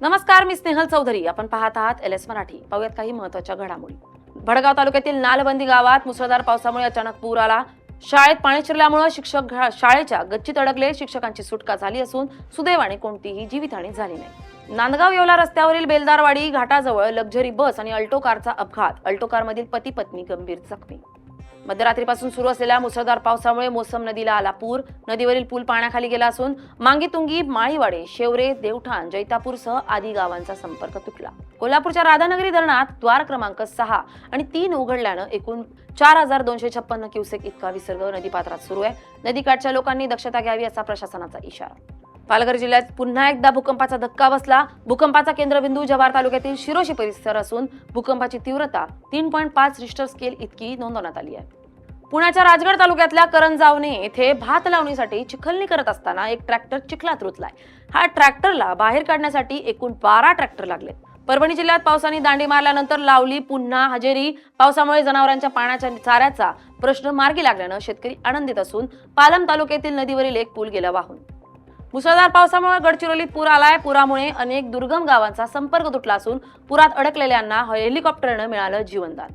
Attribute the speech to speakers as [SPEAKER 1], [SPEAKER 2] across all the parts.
[SPEAKER 1] नमस्कार, मी स्नेहल चौधरी. आपण पाहत आहात LS मराठी. पाहूयात काही महत्त्वाच्या घडामोडी. भडगाव तालुक्यातील नालबंदी गावात मुसळधार पावसामुळे अचानक पूर आला. शाळेत पाणी शिरल्यामुळे शिक्षक शाळेच्या गच्चीत अडकले. शिक्षकांची सुटका झाली असून सुदैवाने कोणतीही जीवितहानी झाली नाही. नांदगाव येवला रस्त्यावरील बेलदारवाडी घाटाजवळ लक्झरी बस आणि अल्टो कारचा अपघात. अल्टो कारमधील पती पत्नी गंभीर जखमी. मध्यरात्रीपासून सुरू असलेल्या मुसळधार पावसामुळे मोसम नदीला आला पूर. नदीवरील पूल पाण्याखाली गेला असून मांगीतुंगी, माळीवाडे, शेवरे, देवठाण, जैतापूरसह आदी गावांचा संपर्क तुटला. कोल्हापूरच्या राधानगरी धरणात द्वार क्रमांक 6 आणि 3 उघडल्यानं एकूण 4256 क्युसेक इतका विसर्ग नदीपात्रात सुरू आहे. नदीकाठच्या लोकांनी दक्षता घ्यावी असा प्रशासनाचा इशारा. पालघर जिल्ह्यात पुन्हा एकदा भूकंपाचा धक्का बसला. भूकंपाचा केंद्रबिंदू जव्हार तालुक्यातील शिरोशी परिसर असून भूकंपाची तीव्रता 3.5 रिश्टर स्केल इतकी नोंदवण्यात आली आहे. पुण्याच्या राजगड तालुक्यातल्या करंजावणे येथे भात लावणीसाठी चिखलणी करत असताना एक ट्रॅक्टर चिखलात रुतलाय. हा ट्रॅक्टरला बाहेर काढण्यासाठी एकूण 12 ट्रॅक्टर लागले. परभणी जिल्ह्यात पावसाने दांडी मारल्यानंतर लावली पुन्हा हजेरी. पावसामुळे जनावरांच्या पाण्याच्या चाऱ्याचा प्रश्न मार्गी लागल्यानं शेतकरी आनंदित असून पालम तालुक्यातील नदीवरील एक पूल गेला वाहून. मुसळधार पावसामुळे गडचिरोलीत पूर आलाय. पुरामुळे अनेक दुर्गम गावांचा संपर्क तुटला असून पुरात अडकलेल्यांना हेलिकॉप्टरनं मिळालं जीवनदान.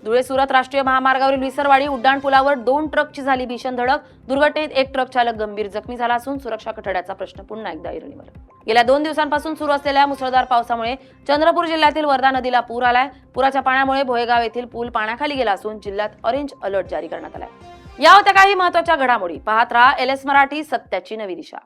[SPEAKER 1] धुळे सुरत राष्ट्रीय महामार्गावरील विसरवाडी उड्डाणपुलावर 2 ट्रकची झाली भीषण धडक. दुर्घटनेत एक ट्रक चालक गंभीर जखमी झाला असून सुरक्षा कठड्याचा प्रश्न पुन्हा एकदा ऐरणीवर. गेल्या 2 दिवसांपासून सुरू असलेल्या मुसळधार पावसामुळे चंद्रपूर जिल्ह्यातील वर्धा नदीला पूर आलाय. पुराच्या पाण्यामुळे भोयगाव येथील पूल पाण्याखाली गेला असून जिल्ह्यात ऑरेंज अलर्ट जारी करण्यात आलाय. या होत्या काही महत्त्वाच्या घडामोडी. पाहत राहा LS मराठी, सत्याची नवी दिशा.